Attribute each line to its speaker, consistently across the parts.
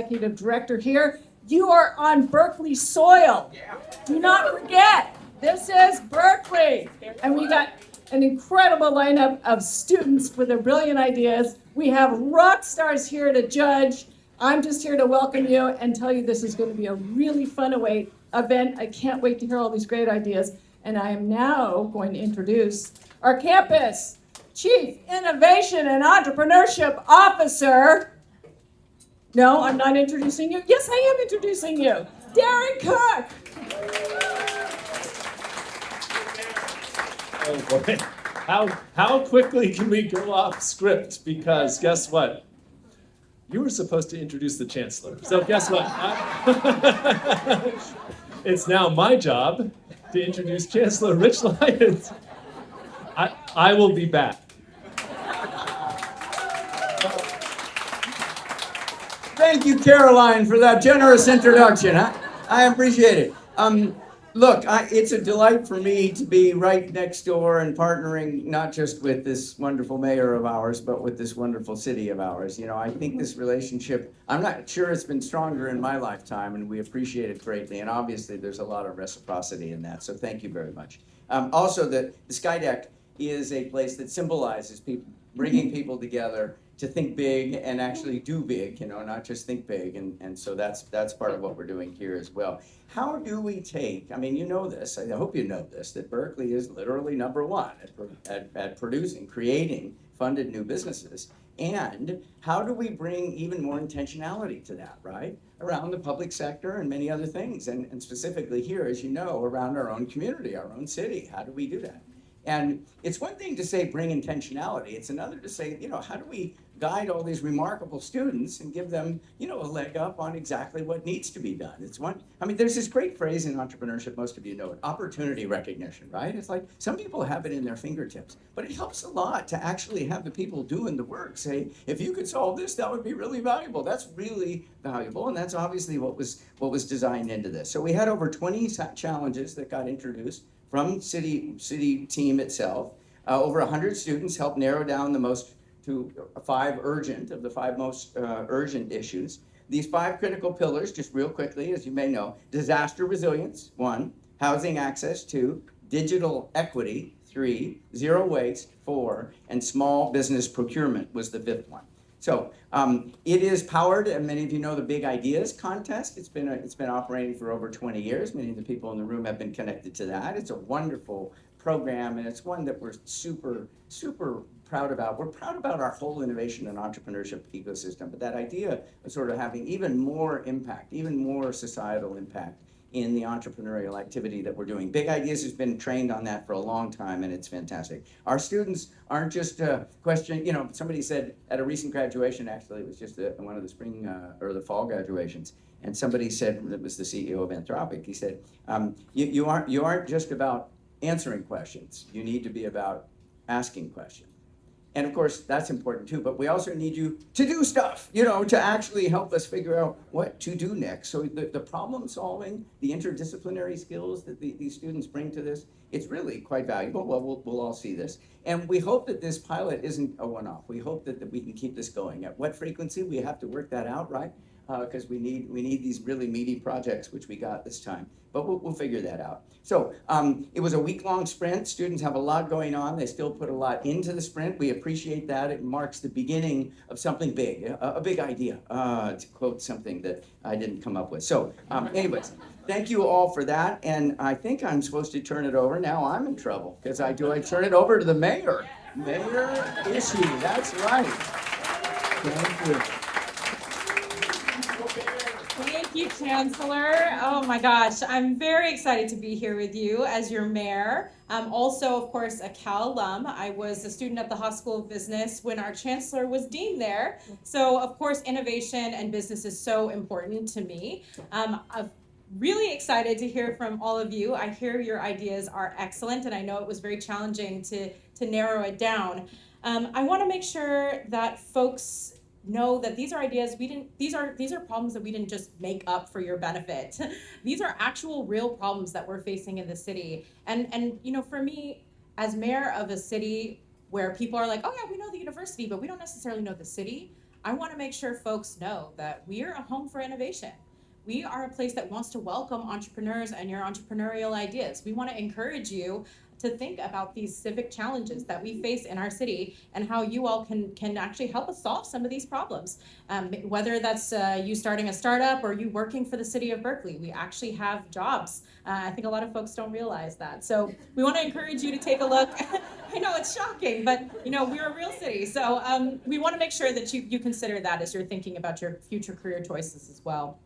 Speaker 1: Executive Director here. You are on Berkeley soil. Do not forget, this is Berkeley. And we got an incredible lineup of students with their brilliant ideas. We have rock stars here to judge. I'm just here to welcome you and tell you this is going to be a really fun event. I can't wait to hear all these great ideas. And I am now going to introduce our campus Chief Innovation and Entrepreneurship Officer. No, I'm not introducing you. Yes, I am introducing you. Darren Cooke.
Speaker 2: Oh boy. How quickly can we go off script? Because guess what? You were supposed to introduce the Chancellor. So guess what? It's now my job to introduce Chancellor Rich Lyons. I will be back.
Speaker 3: Thank you, Caroline, for that generous introduction. I appreciate it. Look, it's a delight for me to be right next door and partnering not just with this wonderful mayor of ours, but with this wonderful city of ours. You know, I think this relationship, I'm not sure it's been stronger in my lifetime, and we appreciate it greatly. And obviously, there's a lot of reciprocity in that, so thank you very much. Also, the Skydeck is a place that symbolizes people, bringing people together to think big and actually do big, you know, not just think big. And so that's part of what we're doing here as well. How do we take, I mean, you know this, I hope you know this, that Berkeley is literally number one at producing, creating funded new businesses. And how do we bring even more intentionality to that, right? Around the public sector and many other things. And specifically here, as you know, around our own community, our own city. How do we do that? And it's one thing to say bring intentionality. It's another to say, you know, how do we guide all these remarkable students and give them, you know, a leg up on exactly what needs to be done? It's one, I mean, there's this great phrase in entrepreneurship, most of you know it, opportunity recognition, right? It's like some people have it in their fingertips, but it helps a lot to actually have the people doing the work say, if you could solve this, that would be really valuable. That's really valuable, and that's obviously what was designed into this. So we had over 20 challenges that got introduced from city team itself. Over 100 students helped narrow down to five most urgent issues. These five critical pillars, just real quickly, as you may know: disaster resilience, 1, housing access, 2, digital equity, 3, zero waste, 4, and small business procurement was the 5th one. So it is powered, and many of you know the Big Ideas contest. It's been operating for over 20 years. Many of the people in the room have been connected to that. It's a wonderful program, and it's one that we're super, super proud about. We're proud about our whole innovation and entrepreneurship ecosystem, but that idea of sort of having even more impact, even more societal impact in the entrepreneurial activity that we're doing. Big Ideas has been trained on that for a long time, and it's fantastic. Our students aren't just questioning, you know, somebody said at a recent graduation, actually, it was just one of the spring or the fall graduations, and somebody said, it was the CEO of Anthropic, he said, you aren't just about answering questions, you need to be about asking questions. And of course, that's important too, but we also need you to do stuff, you know, to actually help us figure out what to do next. So the problem solving, the interdisciplinary skills that these students bring to this, it's really quite valuable. Well, we'll all see this. And we hope that this pilot isn't a one-off. We hope that we can keep this going. At what frequency, we have to work that out, right? Because we need these really meaty projects, which we got this time. But we'll figure that out. So it was a week-long sprint. Students have a lot going on. They still put a lot into the sprint. We appreciate that. It marks the beginning of something big, a big idea, to quote something that I didn't come up with. So anyways, thank you all for that. And I think I'm supposed to turn it over. Now I'm in trouble because I turn it over to the mayor. Mayor Ishii, that's right. Thank you.
Speaker 4: Thank you, Chancellor. Oh my gosh, I'm very excited to be here with you as your mayor. I'm also, of course, a Cal alum. I was a student at the Haas School of Business when our chancellor was dean there. So, of course, innovation and business is so important to me. I'm really excited to hear from all of you. I hear your ideas are excellent, and I know it was very challenging to narrow it down. I want to make sure that folks know that these are ideas these are problems that we didn't just make up for your benefit. These are actual real problems that we're facing in the city. And you know, for me, as mayor of a city where people are like, oh yeah, we know the university, but we don't necessarily know the city, I want to make sure folks know that we're a home for innovation. We are a place that wants to welcome entrepreneurs and your entrepreneurial ideas. We want to encourage you to think about these civic challenges that we face in our city and how you all can actually help us solve some of these problems. Whether that's you starting a startup or you working for the city of Berkeley, we actually have jobs. I think a lot of folks don't realize that. So we want to encourage you to take a look. I know it's shocking, but we're a real city. So we want to make sure that you consider that as you're thinking about your future career choices as well.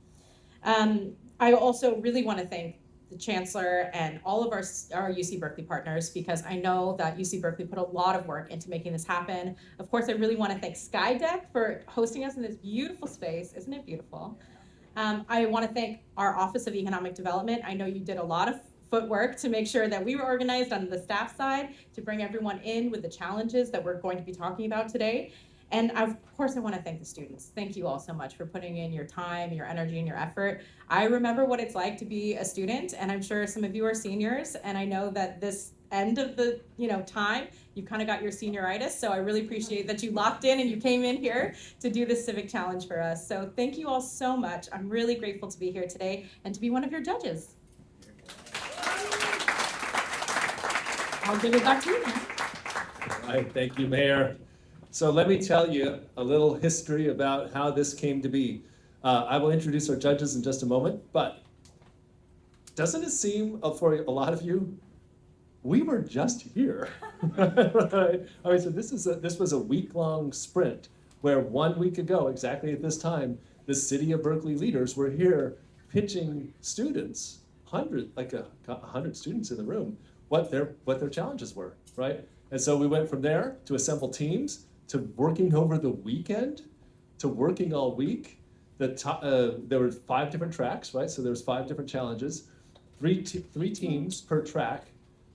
Speaker 4: I also really want to thank the Chancellor and all of our UC Berkeley partners, because I know that UC Berkeley put a lot of work into making this happen. Of course, I really want to thank Skydeck for hosting us in this beautiful space. Isn't it beautiful? I want to thank our Office of Economic Development. I know you did a lot of footwork to make sure that we were organized on the staff side to bring everyone in with the challenges that we're going to be talking about today. And of course, I want to thank the students. Thank you all so much for putting in your time, your energy, and your effort. I remember what it's like to be a student, and I'm sure some of you are seniors, and I know that this end of the time, you kind of got your senioritis, so I really appreciate that you locked in and you came in here to do this civic challenge for us. So thank you all so much. I'm really grateful to be here today and to be one of your judges. I'll give it back to you now.
Speaker 2: All right, thank you, Mayor. So let me tell you a little history about how this came to be. I will introduce our judges in just a moment, but doesn't it seem for a lot of you, we were just here, right? All right, so this was a week-long sprint where 1 week ago, exactly at this time, the City of Berkeley leaders were here pitching students, 100 students in the room, what their challenges were, right? And so we went from there to assemble teams, to working over the weekend, to working all week. There were 5 different tracks, right? So there's 5 different challenges, three teams per track.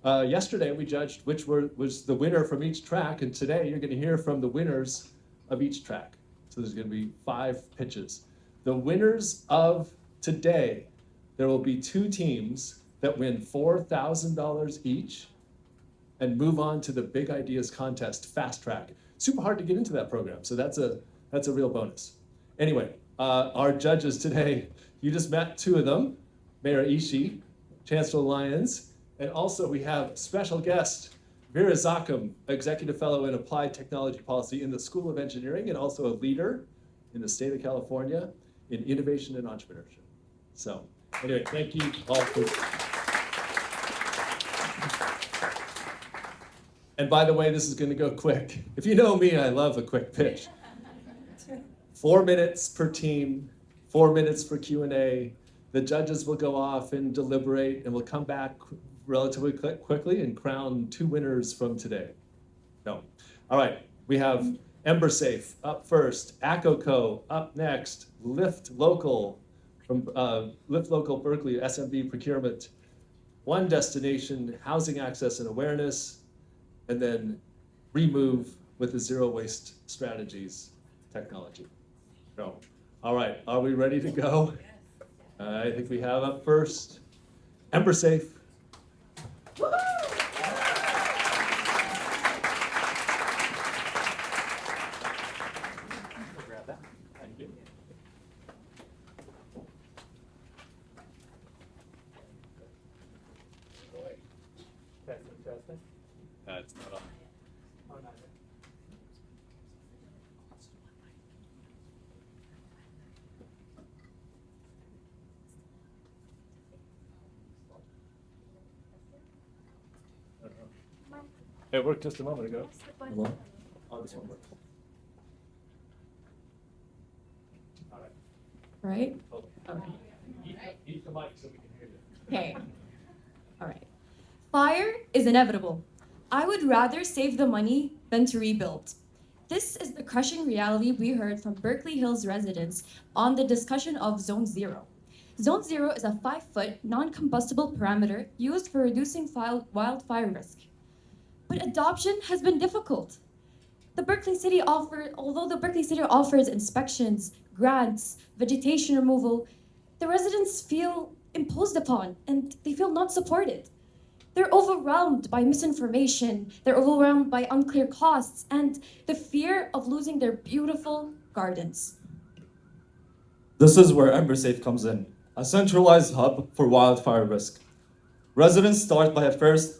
Speaker 2: Yesterday we judged which was the winner from each track, and today you're going to hear from the winners of each track. So there's going to be 5 pitches. The winners of today, there will be 2 teams that win $4,000 each and move on to the Big Ideas contest, fast track. Super hard to get into that program, so that's a real bonus. Anyway, our judges today, you just met 2 of them, Mayor Ishii, Chancellor Lyons, and also we have special guest, Vera Zaken, Executive Fellow in Applied Technology Policy in the School of Engineering, and also a leader in the state of California in innovation and entrepreneurship. So anyway, thank you all for. And by the way, this is going to go quick. If you know me, I love a quick pitch. 4 minutes per team, 4 minutes for Q&A. The judges will go off and deliberate, and we'll come back relatively quickly and crown 2 winners from today. No. All right, we have EMBERSAFE up first, AccCo up next, Lift Local from Lift Local Berkeley, SMB Procurement, One Destination, Housing Access and Awareness, and then Remove with the Zero Waste Strategies technology. So, all right, are we ready to go? I think we have up first, EMBERSAFE.
Speaker 5: Grab that. Thank you. Testing.
Speaker 2: It's not on.
Speaker 5: Oh, not yet.
Speaker 2: It worked just a moment ago. Oh, this one works. All right.
Speaker 1: Right?
Speaker 2: Okay.
Speaker 1: Okay.
Speaker 2: Eat the mic so we can hear you.
Speaker 1: Okay. All right.
Speaker 6: Fire is inevitable. I would rather save the money than to rebuild. This is the crushing reality we heard from Berkeley Hills residents on the discussion of Zone Zero. Zone Zero is a 5-foot non-combustible parameter used for reducing wildfire risk. But adoption has been difficult. Although the Berkeley City offers inspections, grants, vegetation removal, the residents feel imposed upon and they feel not supported. They're overwhelmed by misinformation, they're overwhelmed by unclear costs, and the fear of losing their beautiful gardens.
Speaker 7: This is where EMBERSAFE comes in, a centralized hub for wildfire risk. Residents start by first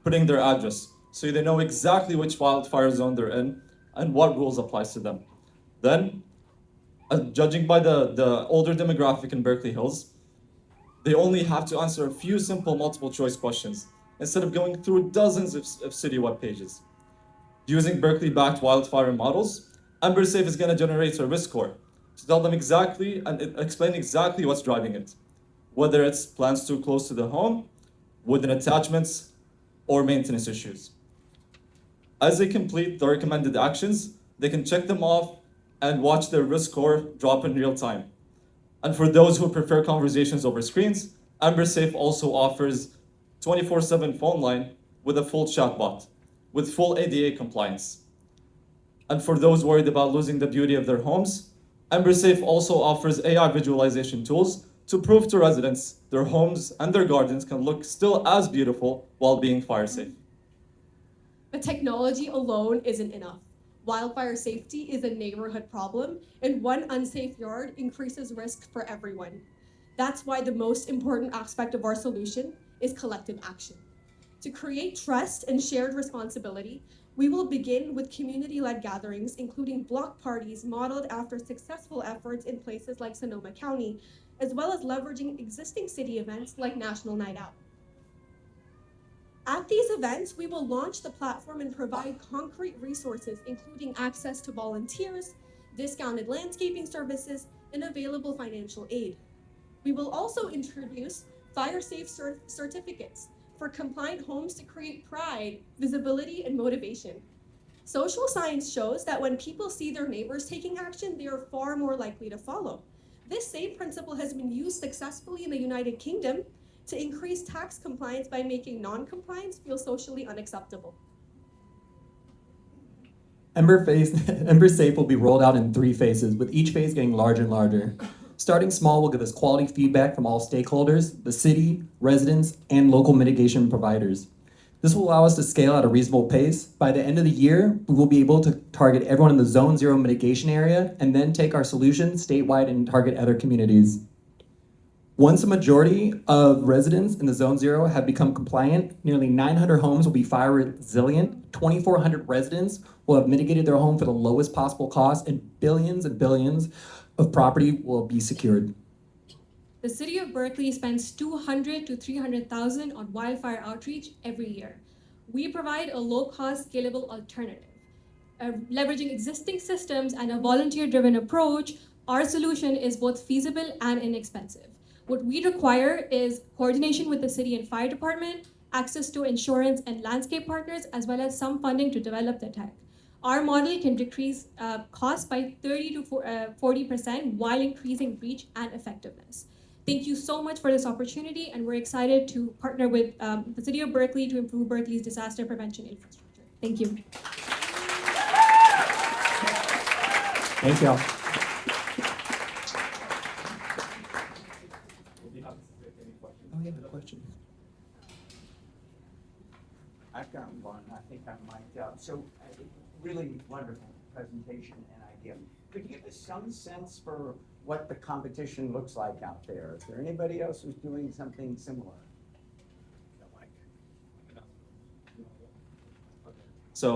Speaker 7: putting their address, so they know exactly which wildfire zone they're in and what rules applies to them. Then, judging by the older demographic in Berkeley Hills, they only have to answer a few simple multiple choice questions instead of going through dozens of city web pages. Using Berkeley-backed wildfire models, EMBERSAFE is going to generate a risk score to tell them exactly and explain exactly what's driving it, whether it's plants too close to the home, wooden attachments, or maintenance issues. As they complete the recommended actions, they can check them off and watch their risk score drop in real time. And for those who prefer conversations over screens, EMBERSAFE also offers 24/7 phone line with a full chatbot, with full ADA compliance. And for those worried about losing the beauty of their homes, EMBERSAFE also offers AI visualization tools to prove to residents their homes and their gardens can look still as beautiful while being fire safe.
Speaker 8: But technology alone isn't enough. Wildfire safety is a neighborhood problem, and one unsafe yard increases risk for everyone. That's why the most important aspect of our solution is collective action. To create trust and shared responsibility, we will begin with community-led gatherings, including block parties modeled after successful efforts in places like Sonoma County, as well as leveraging existing city events like National Night Out. At these events, we will launch the platform and provide concrete resources, including access to volunteers, discounted landscaping services, and available financial aid. We will also introduce fire safe certificates for compliant homes to create pride, visibility, and motivation. Social science shows that when people see their neighbors taking action, they are far more likely to follow. This same principle has been used successfully in the United Kingdom to increase tax compliance by making non-compliance feel socially unacceptable.
Speaker 9: EMBERSAFE will be rolled out in 3 phases, with each phase getting larger and larger. Starting small will give us quality feedback from all stakeholders, the city, residents, and local mitigation providers. This will allow us to scale at a reasonable pace. By the end of the year, we will be able to target everyone in the Zone 0 mitigation area and then take our solution statewide and target other communities. Once a majority of residents in the Zone 0 have become compliant, nearly 900 homes will be fire resilient, 2,400 residents will have mitigated their home for the lowest possible cost, and billions of property will be secured.
Speaker 8: The city of Berkeley spends $200,000 to $300,000 on wildfire outreach every year. We provide a low-cost, scalable alternative. Leveraging existing systems and a volunteer-driven approach, our solution is both feasible and inexpensive. What we require is coordination with the city and fire department, access to insurance and landscape partners, as well as some funding to develop the tech. Our model can decrease costs by 30 to 40% while increasing reach and effectiveness. Thank you so much for this opportunity, and we're excited to partner with the City of Berkeley to improve Berkeley's disaster prevention infrastructure. Thank you.
Speaker 9: Thank y'all.
Speaker 5: We'll be happy to take any questions.
Speaker 9: Oh, yeah, a question.
Speaker 3: I've got one, I think I might, so really wonderful presentation and idea. Could you give us some sense for what the competition looks like out there? Is there anybody else who's doing something similar?
Speaker 7: So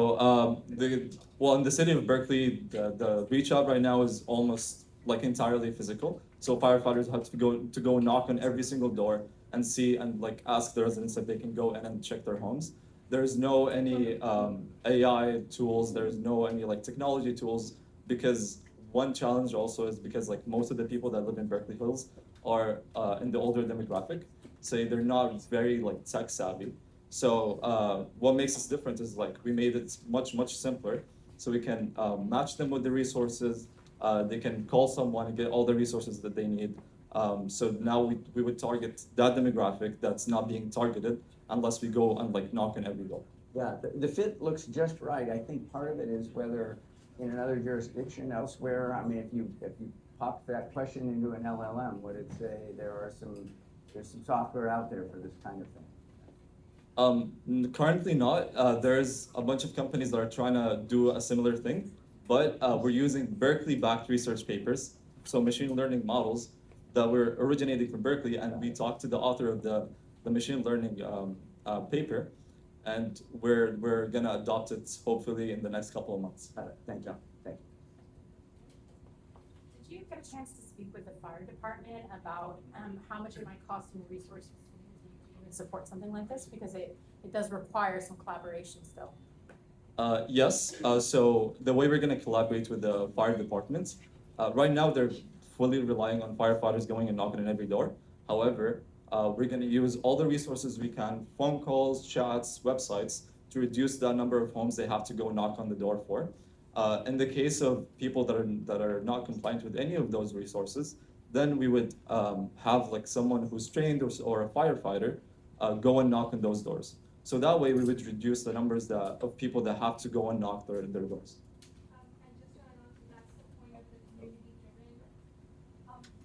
Speaker 7: in the city of Berkeley, the reach out right now is almost like entirely physical. So firefighters have to go knock on every single door and see and like ask the residents if they can go in and check their homes. There's no any AI tools. There's no any like technology tools, because one challenge also is because like most of the people that live in Berkeley Hills are in the older demographic, so they're not very like tech savvy. So what makes us different is like we made it much simpler, so we can match them with the resources. They can call someone and get all the resources that they need. So now we would target that demographic that's not being targeted unless we go and like knock on every door.
Speaker 3: Yeah, the fit looks just right. I think part of it is whether in another jurisdiction elsewhere, I mean, if you pop that question into an LLM, would it say there's some software out there for this kind of thing?
Speaker 7: Currently not. There's a bunch of companies that are trying to do a similar thing, but we're using Berkeley-backed research papers, so machine learning models that were originating from Berkeley, and we talked to the author of the machine learning paper, and we're gonna adopt it hopefully in the next couple of months.
Speaker 3: Thank you. Thank you.
Speaker 10: Did you get a chance to speak with the fire department about how much it might cost in resources to even support something like this? Because it does require some collaboration still.
Speaker 7: Yes, so the way we're gonna collaborate with the fire departments, right now they're fully relying on firefighters going and knocking on every door. However, we're gonna use all the resources we can, phone calls, chats, websites, to reduce the number of homes they have to go knock on the door for. In the case of people that are not compliant with any of those resources, then we would have like someone who's trained or a firefighter go and knock on those doors. So that way we would reduce the numbers of people that have to go and knock their doors.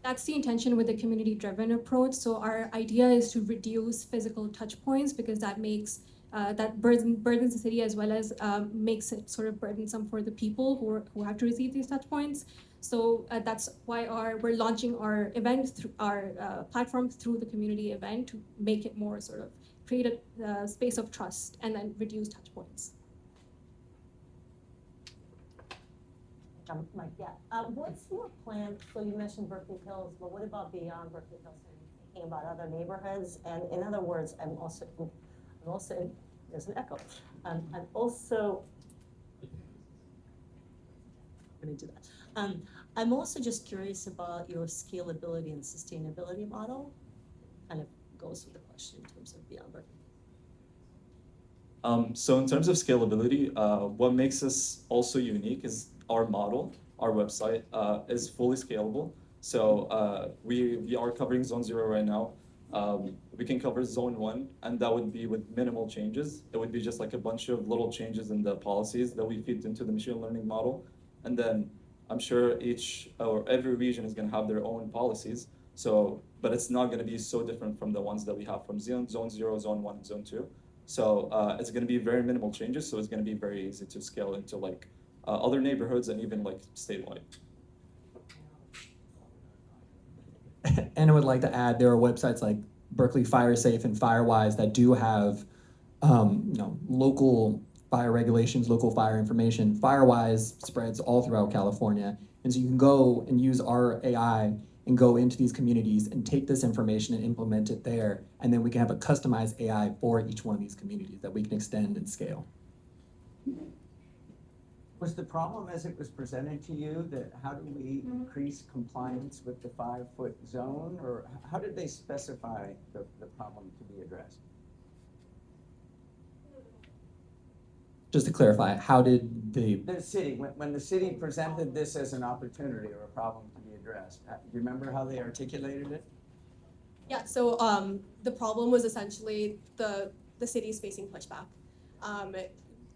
Speaker 8: That's the intention with the community-driven approach. So our idea is to reduce physical touch points because that makes that burdens the city as well as makes it sort of burdensome for the people who have to receive these touch points. So that's why we're launching our event, our platform through the community event to make it more sort of create a space of trust and then reduce touch points.
Speaker 11: Mike, yeah. What's your plan? So you mentioned Berkeley Hills, but what about beyond Berkeley Hills? Are you thinking about other neighborhoods? And in other words, I'm also there's an echo. I'm also going to do that. I'm also just curious about your scalability and sustainability model. Kind of goes with the question in terms of beyond Berkeley.
Speaker 7: So in terms of scalability, what makes us also unique is our model, our website is fully scalable. So we are covering Zone 0 right now. We can cover Zone 1, and that would be with minimal changes. It would be just like a bunch of little changes in the policies that we feed into the machine learning model. And then I'm sure every region is going to have their own policies. So, but it's not going to be so different from the ones that we have from Zone 0, Zone 1, and Zone 2. So it's going to be very minimal changes. So it's going to be very easy to scale into like other neighborhoods and even like statewide.
Speaker 9: And I would like to add, there are websites like Berkeley FireSafe and FireWise that do have, local fire regulations, local fire information. FireWise spreads all throughout California, and so you can go and use our AI and go into these communities and take this information and implement it there, and then we can have a customized AI for each one of these communities that we can extend and scale.
Speaker 3: Was the problem as it was presented to you that how do we increase compliance with the 5-foot zone, or how did they specify the problem to be addressed?
Speaker 9: Just to clarify, how did the
Speaker 3: city, when the city presented this as an opportunity or a problem to be addressed, do you remember how they articulated it?
Speaker 12: Yeah, so the problem was essentially the city's facing pushback.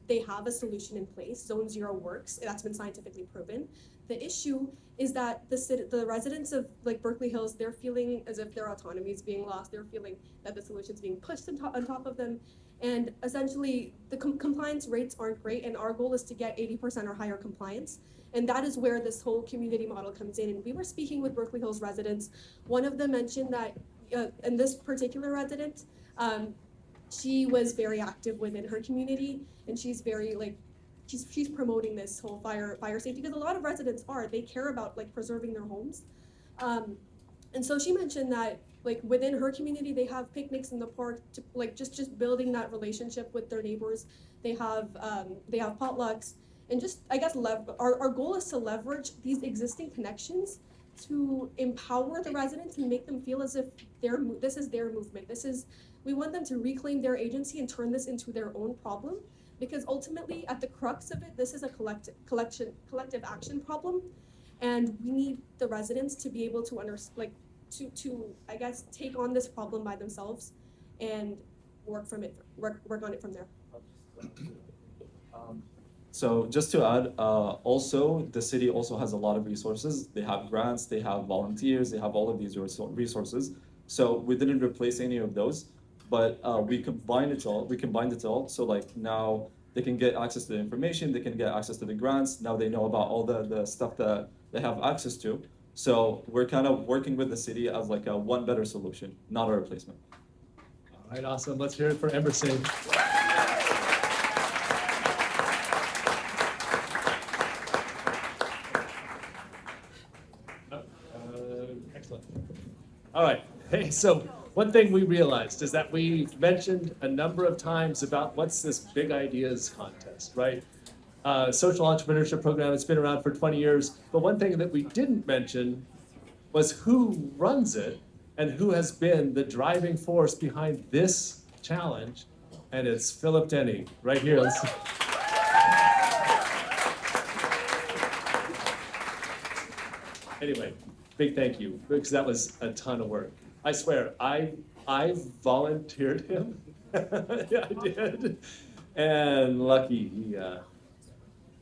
Speaker 12: They have a solution in place. Zone 0 works. That's been scientifically proven. The issue is that the residents of like Berkeley Hills, they're feeling as if their autonomy is being lost. They're feeling that the solution is being pushed on top of them. And essentially, the compliance rates aren't great. And our goal is to get 80% or higher compliance. And that is where this whole community model comes in. And we were speaking with Berkeley Hills residents. One of them mentioned that, and this particular resident, she was very active within her community, and she's very she's promoting this whole fire safety, because a lot of residents they care about like preserving their homes, and so she mentioned that like within her community they have picnics in the park to like just building that relationship with their neighbors. They have potlucks, and just I guess our goal is to leverage these existing connections to empower the residents and make them feel as if this is their movement. We want them to reclaim their agency and turn this into their own problem, because ultimately, at the crux of it, this is a collective action problem, and we need the residents to be able to I guess take on this problem by themselves and work on it from there.
Speaker 7: So just to add, also the city also has a lot of resources. They have grants, they have volunteers, they have all of these resources. So we didn't replace any of those, but we combined it all. So like now they can get access to the information, they can get access to the grants. Now they know about all the stuff that they have access to. So we're kind of working with the city as like a one better solution, not a replacement.
Speaker 2: All right, awesome. Let's hear it for EMBERSAFE. Excellent. All right. Hey, so one thing we realized is that we've mentioned a number of times about what's this Big Ideas contest, right? Social entrepreneurship program, it's been around for 20 years. But one thing that we didn't mention was who runs it and who has been the driving force behind this challenge. And it's Philip Denny, right here. Anyway, big thank you, because that was a ton of work. I swear, I volunteered him. Yeah, I did. And lucky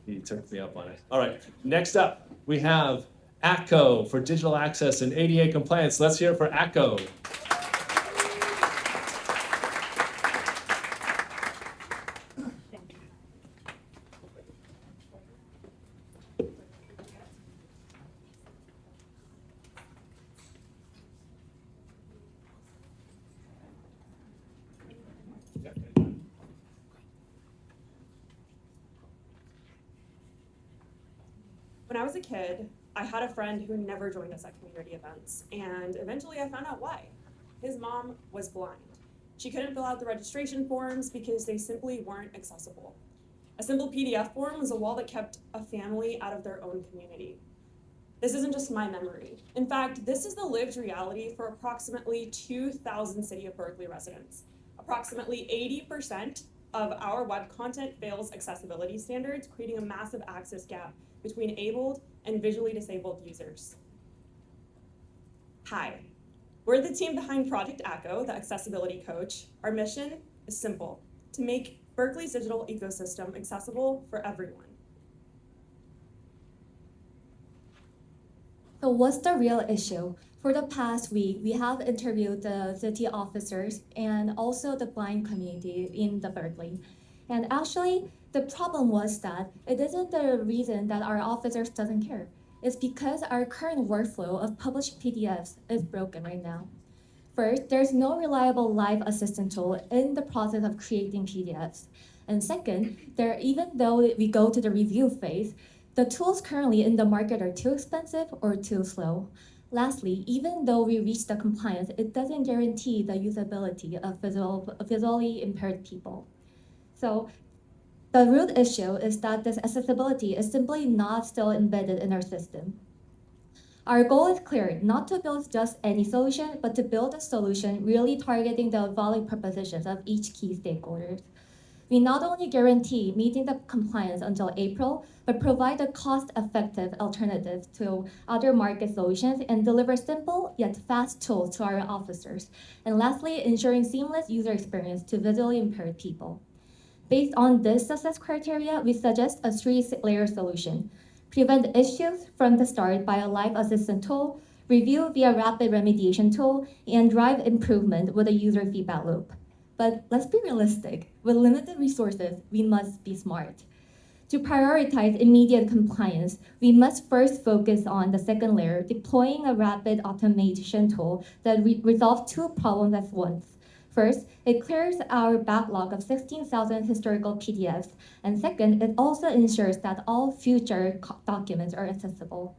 Speaker 2: he took me up on it. All right, next up, we have AccCo for digital access and ADA compliance. Let's hear it for AccCo.
Speaker 13: When I was a kid, I had a friend who never joined us at community events, and eventually I found out why. His mom was blind. She couldn't fill out the registration forms because they simply weren't accessible. A simple PDF form was a wall that kept a family out of their own community. This isn't just my memory. In fact, this is the lived reality for approximately 2,000 City of Berkeley residents. Approximately 80% of our web content fails accessibility standards, creating a massive access gap between abled and visually disabled users. Hi, we're the team behind Project AccCo, the accessibility coach. Our mission is simple: to make Berkeley's digital ecosystem accessible for everyone.
Speaker 6: So what's the real issue? For the past week, we have interviewed the city officers and also the blind community in the Berkeley. And actually, the problem was that it isn't the reason that our officers doesn't care. It's because our current workflow of published PDFs is broken right now. First, there's no reliable live assistant tool in the process of creating PDFs. And second, even though we go to the review phase, the tools currently in the market are too expensive or too slow. Lastly, even though we reach the compliance, it doesn't guarantee the usability of visually impaired people. So the root issue is that this accessibility is simply not still embedded in our system. Our goal is clear, not to build just any solution, but to build a solution really targeting the value propositions of each key stakeholder. We not only guarantee meeting the compliance until April, but provide a cost-effective alternative to other market solutions and deliver simple yet fast tools to our officers. And lastly, ensuring seamless user experience to visually impaired people. Based on this success criteria, we suggest a three-layer solution. Prevent issues from the start by a live assistant tool, review via rapid remediation tool, and drive improvement with a user feedback loop. But let's be realistic. With limited resources, we must be smart. To prioritize immediate compliance, we must first focus on the second layer, deploying a rapid automation tool that resolves two problems at once. First, it clears our backlog of 16,000 historical PDFs, and second, it also ensures that all future documents are accessible.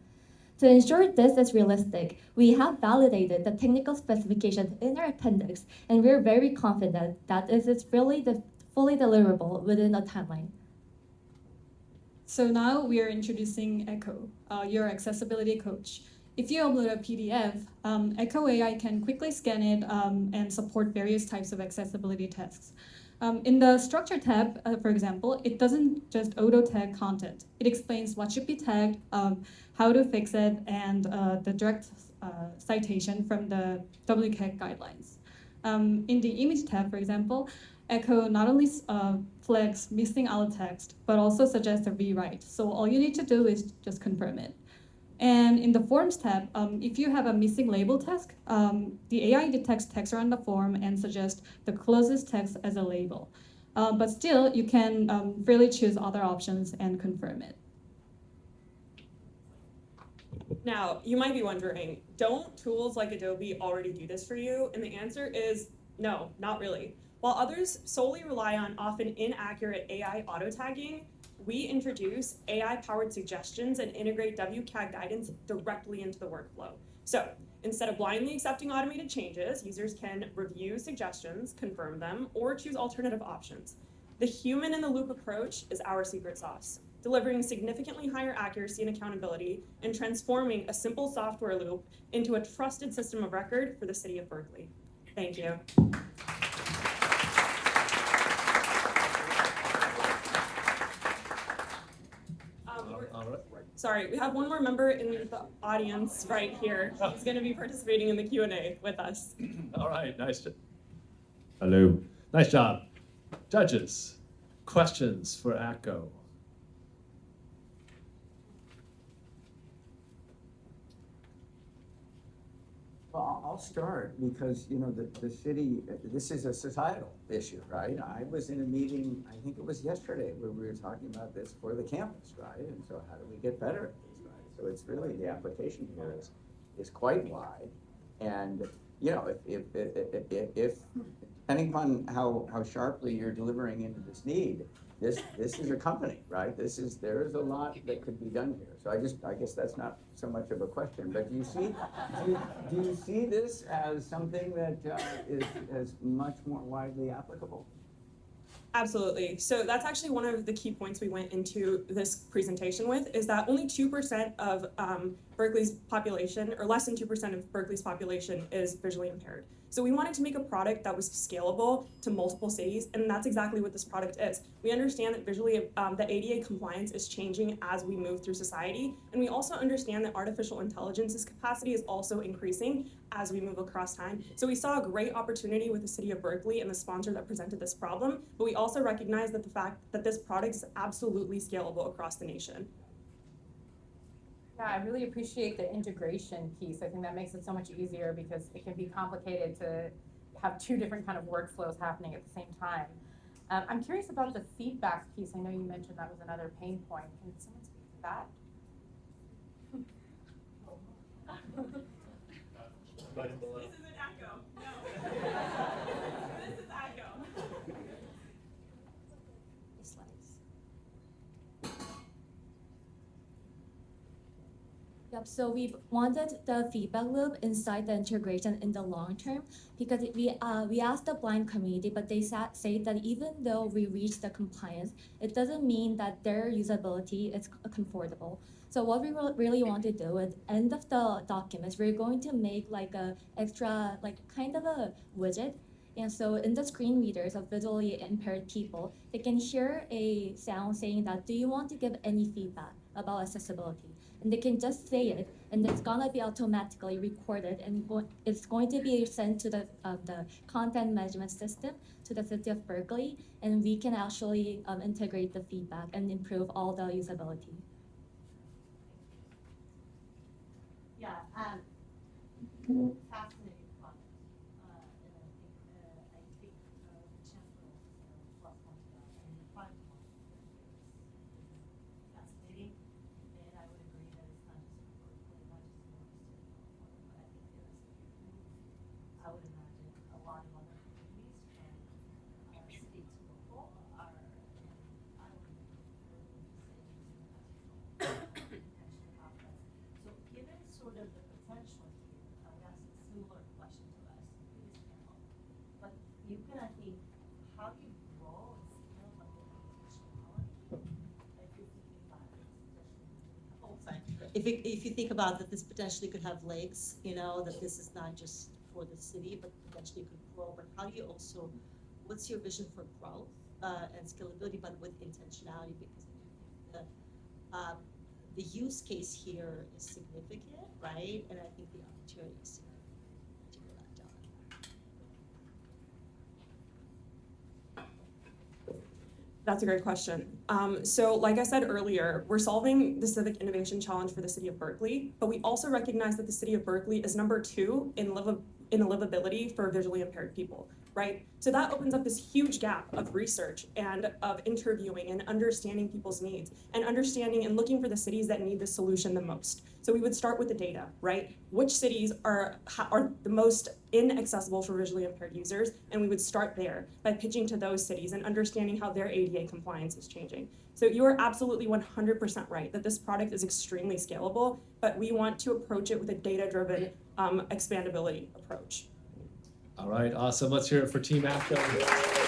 Speaker 6: To ensure this is realistic, we have validated the technical specifications in our appendix, and we're very confident that this is really fully deliverable within a timeline.
Speaker 8: So now we are introducing AccCo, your accessibility coach. If you upload a PDF, AccCo AI can quickly scan it and support various types of accessibility tasks. In the structure tab, for example, it doesn't just auto-tag content. It explains what should be tagged, how to fix it, and the direct citation from the WCAG guidelines. In the image tab, for example, AccCo not only flags missing alt text, but also suggests a rewrite. So all you need to do is just confirm it. And in the Forms tab, if you have a missing label text, the AI detects text around the form and suggests the closest text as a label. but still you can freely choose other options and confirm it.
Speaker 13: Now, you might be wondering, don't tools like Adobe already do this for you? And the answer is no, not really. While others solely rely on often inaccurate AI auto-tagging, we introduce AI-powered suggestions and integrate WCAG guidance directly into the workflow. So instead of blindly accepting automated changes, users can review suggestions, confirm them, or choose alternative options. The human-in-the-loop approach is our secret sauce, delivering significantly higher accuracy and accountability and transforming a simple software loop into a trusted system of record for the city of Berkeley. Thank you.
Speaker 2: All right.
Speaker 13: Sorry, we have one more member in the audience right here. He's going to be participating in the Q&A with us.
Speaker 2: All right, nice. Hello. Nice job. Judges, questions for AccCo?
Speaker 3: Well, I'll start because, you know, the city, this is a societal issue, right? I was in a meeting, I think it was yesterday, where we were talking about this for the campus, right? And so how do we get better at this, right? So it's really, the application here is quite wide. And, you know, if depending upon how sharply you're delivering into this need, this is a company, right? There is a lot that could be done here. So I guess that's not so much of a question, but do you see this as something that is much more widely applicable?
Speaker 13: Absolutely. So that's actually one of the key points we went into this presentation with, is that only 2% of Berkeley's population, or less than 2% of Berkeley's population, is visually impaired. So we wanted to make a product that was scalable to multiple cities, and that's exactly what this product is. We understand that visually, the ADA compliance is changing as we move through society, and we also understand that artificial intelligence's capacity is also increasing as we move across time. So we saw a great opportunity with the city of Berkeley and the sponsor that presented this problem, but we also recognize that the fact that this product is absolutely scalable across the nation.
Speaker 10: Yeah, I really appreciate the integration piece. I think that makes it so much easier because it can be complicated to have two different kind of workflows happening at the same time. I'm curious about the feedback piece. I know you mentioned that was another pain point. Can someone speak to that?
Speaker 13: This isn't AccCo. No. This is AccCo.
Speaker 6: Yep, so we wanted the feedback loop inside the integration in the long term because we asked the blind community, but they say that even though we reach the compliance, it doesn't mean that their usability is comfortable. So what we really want to do at the end of the documents, we're going to make like a extra, like kind of a widget. And so in the screen readers of visually impaired people, they can hear a sound saying that, do you want to give any feedback about accessibility? And they can just say it, and it's gonna be automatically recorded, and it's going to be sent to the content management system to the city of Berkeley, and we can actually integrate the feedback and improve all the usability.
Speaker 11: Yeah, fascinating comment. And I think the chancellor was pointed out, and the prime point is fascinating. And I would agree that it's not just for Berkeley, not just for the state of California, but I think there is a huge move. I would imagine a lot of other communities from state to local are, I would really say, using that to potentially have that. So given sort of the potential here, I would ask a similar question to us, previous panel. But you can, I think, how do you grow and scale like the intentionality? If you're thinking about it, if you think about that this potentially could have legs, you know, that this is not just for the city, but potentially could grow, but how do you also, what's your vision for growth and scalability, but with intentionality? Because I do think the use case here is significant, right? And I think the opportunity is to get that done.
Speaker 13: That's a great question. So like I said earlier, we're solving the civic innovation challenge for the city of Berkeley, but we also recognize that the city of Berkeley is number 2 in livability for visually impaired people. right? So that opens up this huge gap of research and of interviewing and understanding people's needs and understanding and looking for the cities that need this solution the most. So we would start with the data, right? Which cities are the most inaccessible for visually impaired users? And we would start there by pitching to those cities and understanding how their ADA compliance is changing. So you are absolutely 100% right that this product is extremely scalable, but we want to approach it with a data-driven expandability approach.
Speaker 2: All right, awesome. Let's hear it for Team AccCo.